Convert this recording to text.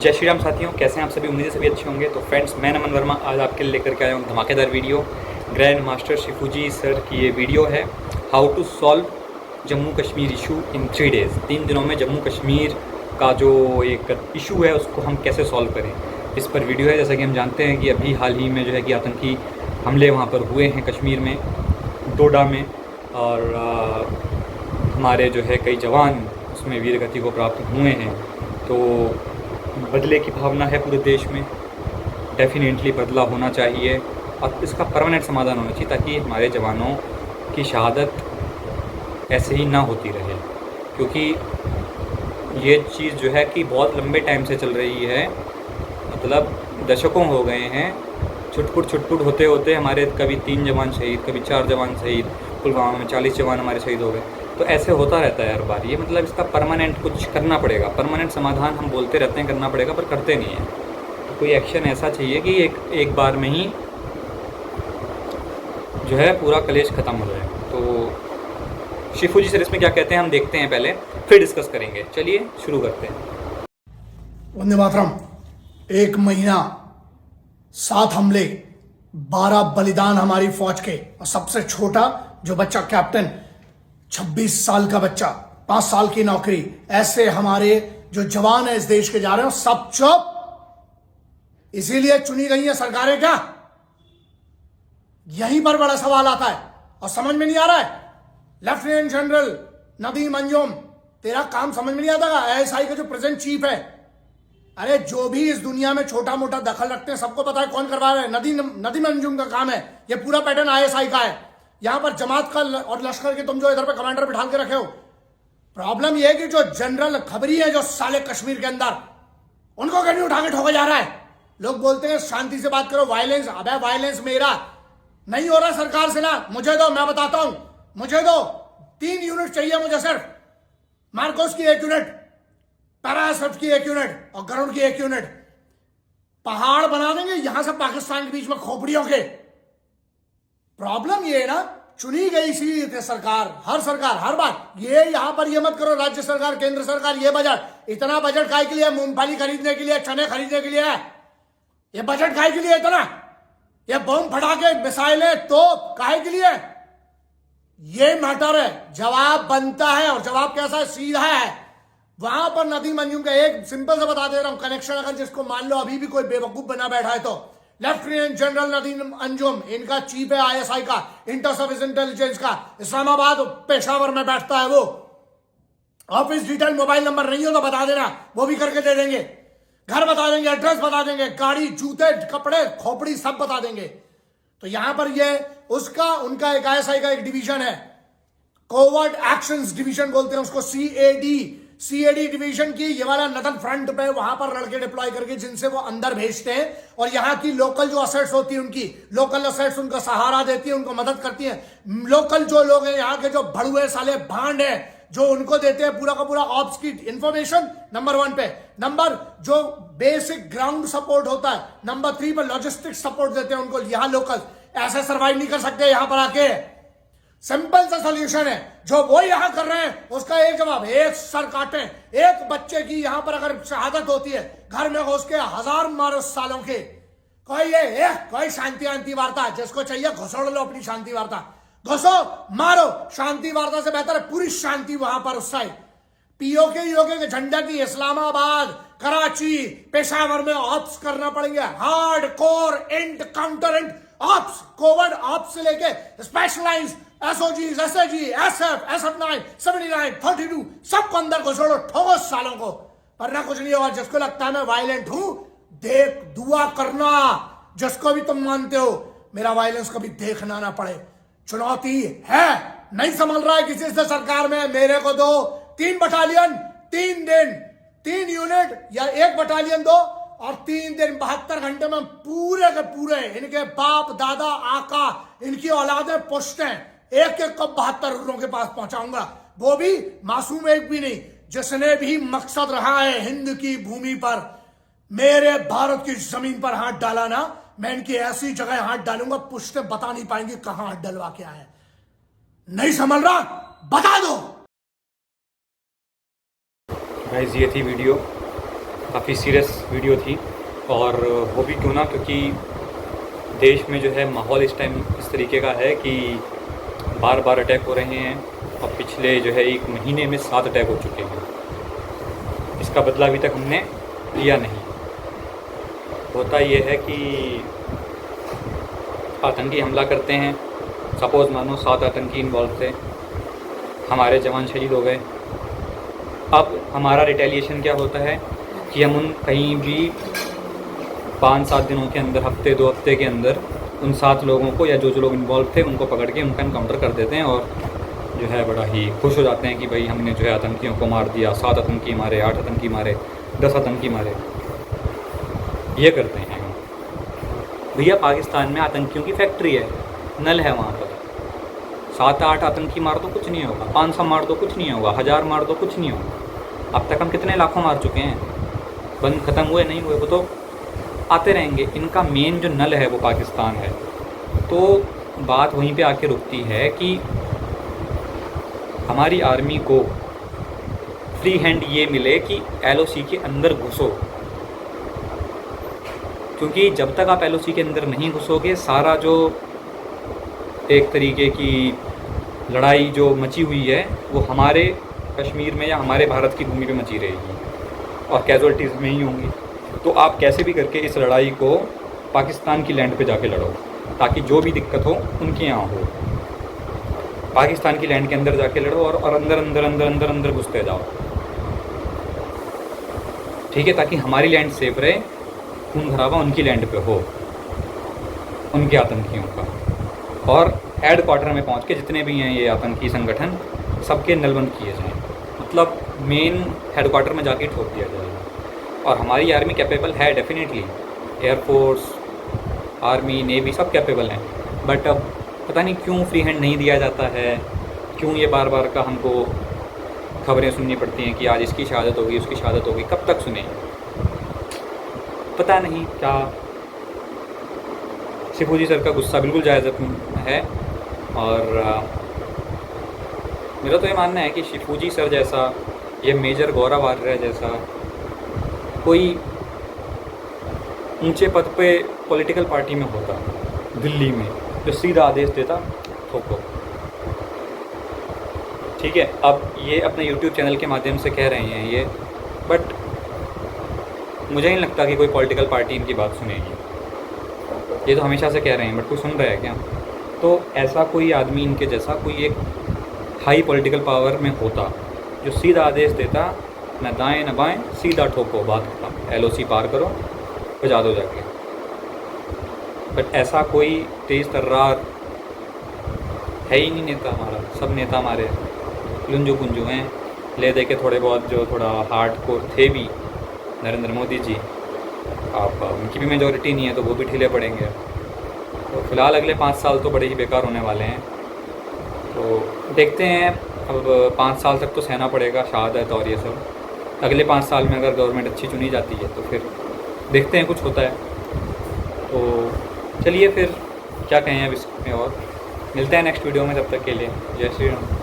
जय श्री राम साथियों, कैसे हैं आप सभी। उम्मीद है सभी अच्छे होंगे। तो फ्रेंड्स, मैं नमन वर्मा आज आपके लिए लेकर के आया हूँ धमाकेदार video. Grand master Shifuji sir की ये वीडियो है, how to solve Jammu Kashmir issue in 3 days. 3 दिनों में जम्मू कश्मीर का जो एक इशू है उसको हम कैसे सॉल्व करें, इस पर वीडियो है। जैसा कि हम जानते हैं कि अभी हाल ही में जो है कि आतंकी हमले वहाँ पर हुए हैं कश्मीर में, डोडा में, और हमारे जो है कई जवान उसमें वीरगति को प्राप्त हुए हैं। तो बदले की भावना है पूरे देश में, डेफिनेटली बदला होना चाहिए और इसका परमानेंट समाधान होना चाहिए ताकि हमारे जवानों की शहादत ऐसे ही ना होती रहे। क्योंकि ये चीज़ जो है कि बहुत लंबे टाइम से चल रही है, मतलब दशकों हो गए हैं। छुटपुट होते होते हमारे कभी 3 जवान शहीद, कभी 4 जवान शहीद, पुलवामा में 40 जवान हमारे शहीद हो गए। तो ऐसे होता रहता है हर बार। ये मतलब इसका परमानेंट कुछ करना पड़ेगा, परमानेंट समाधान हम बोलते रहते हैं करना पड़ेगा, पर करते नहीं हैं। तो कोई एक्शन ऐसा चाहिए कि एक बार में ही जो है पूरा कलेश ख़त्म हो जाए। तो शिफू जी सर इसमें क्या कहते हैं हम देखते हैं पहले, फिर डिस्कस करेंगे। चलिए शुरू करते हैं। वंदे मातरम। 1 महीना, 7 हमले, 12 बलिदान हमारी फौज के, और सबसे छोटा जो बच्चा कैप्टन, 26 साल का बच्चा, 5 साल की नौकरी। ऐसे हमारे जो जवान है इस देश के जा रहे हो, सब चुप। इसीलिए चुनी गई है सरकारें क्या? यहीं पर बड़ा सवाल आता है और समझ में नहीं आ रहा है। लेफ्टिनेंट जनरल नदीम अंजुम, तेरा काम समझ में नहीं आता का? एएसआई का जो प्रेजेंट चीफ है, अरे जो भी इस दुनिया में छोटा मोटा दखल रखते हैं सबको पता है कौन करवा रहा है। नदीम अंजुम का काम है। ये पूरा पैटर्न आईएसआई का है। यहां पर जमात का और लश्कर के तुम जो इधर पे कमांडर बिठा के रखे हो। प्रॉब्लम यह है कि जो जनरल खबरी है जो साले कश्मीर के अंदर, उनको कहीं उठा के ठोका जा रहा है। लोग बोलते हैं शांति से बात करो, वायलेंस। अबे वायलेंस मेरा नहीं हो रहा सरकार से ना, मुझे दो, मैं बताता हूं। मुझे दो, 3 यूनिट चाहिए मुझे सिर्फ। मार्कोस की 1 यूनिट, पैरासफ की 1 यूनिट और गरुड़ की 1 यूनिट। पहाड़ बना देंगे यहां से पाकिस्तान के बीच में खोपड़ियों के। प्रॉब्लम ये है ना, चुनी गई सी सरकार, हर बार ये यहां पर ये मत करो, राज्य सरकार केंद्र सरकार ये बजट, इतना बजट काय के लिए? मूंगफली खरीदने के लिए, चने खरीदने के लिए है ये बजट? काय के लिए इतना? ये बम फटाके, मिसाइलें, तोप काहे के लिए? ये मैटर है। जवाब बनता है और जवाब कैसा है? सीधा है। वहां पर नदीम अंजुम का एक सिंपल से बता दे रहा हूं कनेक्शन, अगर जिसको मान लो अभी भी कोई बेवकूफ बना बैठा है तो। लेफ्टिनेंट जनरल नदीम अंजुम, इनका चीफ है आईएसआई का, इंटर सर्विस इंटेलिजेंस का। इस्लामाबाद पेशावर में बैठता है वो। ऑफिस डिटेल मोबाइल नंबर नहीं हो तो बता देना, वो भी करके दे देंगे। घर बता देंगे, एड्रेस बता देंगे, गाड़ी, जूते, कपड़े, खोपड़ी सब बता देंगे। तो यहां पर ये उसका उनका एक आईएसआई का एक डिवीजन है, कोवर्ट एक्शंस डिवीजन बोलते हैं उसको, सीएडी डिवीजन की। ये वाला नदन फ्रंट पे वहां पर लड़के डिप्लॉय करके जिनसे वो अंदर भेजते हैं, और यहाँ की लोकल जो असेट्स होती है उनकी लोकल असेट्स उनको सहारा देती है, उनको मदद करती है। लोकल जो लोग हैं यहाँ के, जो भड़ुए साले भांड है, जो उनको देते हैं पूरा का पूरा ऑप्स की इंफॉर्मेशन, नंबर 1 पे। नंबर जो बेसिक ग्राउंड सपोर्ट होता है, नंबर 3 पे लॉजिस्टिक सपोर्ट देते हैं उनको। यहाँ लोकल ऐसे सर्वाइव नहीं कर सकते यहाँ पर आके। सिंपल सा सोल्यूशन है जो वो यहां कर रहे हैं, उसका एक जवाब, एक सर काटे। एक बच्चे की यहां पर अगर शहादत होती है, घर में घुस के 1000 मारो सालों के। कोई शांति वार्ता, जिसको चाहिए घुसोड़ लो अपनी शांति वार्ता, घुसो मारो। शांति वार्ता से बेहतर है पूरी शांति वहां पर उस साइड। पीओके के झंडा की इस्लामाबाद, कराची, पेशावर में ऑप्स करना पड़ेंगे। Hard core int counter int ops, coward ops से लेके specialised SOG, SAG, SF, SF9, 79, 32 सबको अंदर घुसोड़ो, ठोको सालों को, वरना कुछ नहीं होगा। जिसको लगता है मैं वायलेंट हूं, देख दुआ करना, जिसको भी तुम मानते हो मेरा वायलेंस कभी देखना ना पड़े। चुनौती है, नहीं संभल रहा है किसी से सरकार में, मेरे को दो 3 बटालियन, 3 दिन, 3 यूनिट या 1 बटालियन दो, और 3 दिन 72 घंटे में पूरे के पूरे इनके बाप दादा आका, इनकी औलादें पुश्तें एक को 72 के पास पहुंचाऊंगा। वो भी मासूम एक भी नहीं, जिसने भी मकसद रहा है हिंद की भूमि पर, मेरे भारत की जमीन पर हाथ डाला ना, मैं इनकी ऐसी जगह हाथ डालूंगा पुश्ते बता नहीं पाएंगे कहां हाथ डलवा के आए। नहीं समझ रहा, बता दो। गाइस ये थी वीडियो, काफ़ी सीरियस वीडियो थी, और वो भी क्यों ना, क्योंकि देश में जो है माहौल इस टाइम इस तरीके का है कि बार बार अटैक हो रहे हैं, और पिछले जो है 1 महीने में 7 अटैक हो चुके हैं। इसका बदला अभी तक हमने लिया नहीं। होता ये है कि आतंकी हमला करते हैं, सपोज़ मानो 7 आतंकी इन्वॉल्व थे, हमारे जवान शहीद हो गए। अब हमारा रिटेलिएशन क्या होता है कि हम उन कहीं भी 5-7 दिनों के अंदर, हफ्ते 2 हफ्ते के अंदर उन 7 लोगों को या जो लोग इन्वॉल्व थे उनको पकड़ के उनका इनकाउंटर कर देते हैं, और जो है बड़ा ही खुश हो जाते हैं कि भाई हमने जो है आतंकियों को मार दिया, 7 आतंकी मारे, 8 आतंकी मारे, 10 आतंकी मारे। ये करते हैं हम। भैया पाकिस्तान में आतंकियों की फैक्ट्री है, नल है वहाँ पर। 7-8 आतंकी मार दो कुछ नहीं होगा, 500 मार दो कुछ नहीं होगा, 1000 मार दो कुछ नहीं होगा। अब तक हम कितने लाखों मार चुके हैं, बंद ख़त्म हुए नहीं हुए, वो तो आते रहेंगे। इनका मेन जो नल है वो पाकिस्तान है। तो बात वहीं पे आके रुकती है कि हमारी आर्मी को फ्री हैंड ये मिले कि LOC के अंदर घुसो, क्योंकि जब तक आप LOC के अंदर नहीं घुसोगे, सारा जो एक तरीके की लड़ाई जो मची हुई है वो हमारे कश्मीर में या हमारे भारत की भूमि पे मची रहेगी, और कैजुअल्टीज़ में ही होंगी। तो आप कैसे भी करके इस लड़ाई को पाकिस्तान की लैंड पे जाके लड़ो, ताकि जो भी दिक्कत हो उनके यहाँ हो। पाकिस्तान की लैंड के अंदर जाके लड़ो, और अंदर अंदर अंदर अंदर अंदर घुसते जाओ, ठीक है, ताकि हमारी लैंड सेफ रहे, खून खराबा उनकी लैंड पे हो, उनके आतंकियों का। और हेड क्वार्टर में पहुँच के जितने भी हैं ये आतंकी संगठन, सबके नलबंद किए जाएँ, मतलब मेन हेड क्वार्टर में जाके ठोक दिया जाएगा। और हमारी आर्मी कैपेबल है डेफिनेटली, एयरफोर्स, आर्मी, नेवी सब कैपेबल हैं, बट अब पता नहीं क्यों फ्री हैंड नहीं दिया जाता है, क्यों ये बार बार का हमको खबरें सुननी पड़ती हैं कि आज इसकी शहादत होगी, उसकी शहादत होगी। कब तक सुने, पता नहीं क्या। शिफूजी सर का गुस्सा बिल्कुल जायज़ है, और मेरा तो ये मानना है कि शिफूजी सर जैसा, ये मेजर गौरव आर्य जैसा कोई ऊंचे पद पे पॉलिटिकल पार्टी में होता दिल्ली में, जो सीधा आदेश देता ठोको, ठीक है। अब ये अपने YouTube चैनल के माध्यम से कह रहे हैं ये, बट मुझे नहीं लगता कि कोई पॉलिटिकल पार्टी इनकी बात सुनेगी। ये तो हमेशा से कह रहे हैं, बट कोई सुन रहा है क्या? तो ऐसा कोई आदमी इनके जैसा कोई एक हाई पॉलिटिकल पावर में होता, जो सीधा आदेश देता, न दाएं न बाएं, सीधा ठोको, बात खत्म, LOC पार करो, बजा दो जाके। बट ऐसा कोई तेज़ तर्रार है ही नहीं नेता हमारा। सब नेता हमारे लुंजू पुंजू हैं, ले दे के थोड़े बहुत जो थोड़ा हार्डकोर थे भी, नरेंद्र मोदी जी, आप उनकी भी मेजॉरिटी नहीं है तो वो भी ढीले पड़ेंगे। तो फिलहाल अगले 5 साल तो बड़े ही बेकार होने वाले हैं। तो देखते हैं, अब 5 साल तक तो सहना पड़ेगा शहादत और ये सब। अगले 5 साल में अगर गवर्नमेंट अच्छी चुनी जाती है तो फिर देखते हैं कुछ होता है। तो चलिए फिर क्या कहें अब इसमें, और मिलते हैं नेक्स्ट वीडियो में। तब तक के लिए जय श्री राम।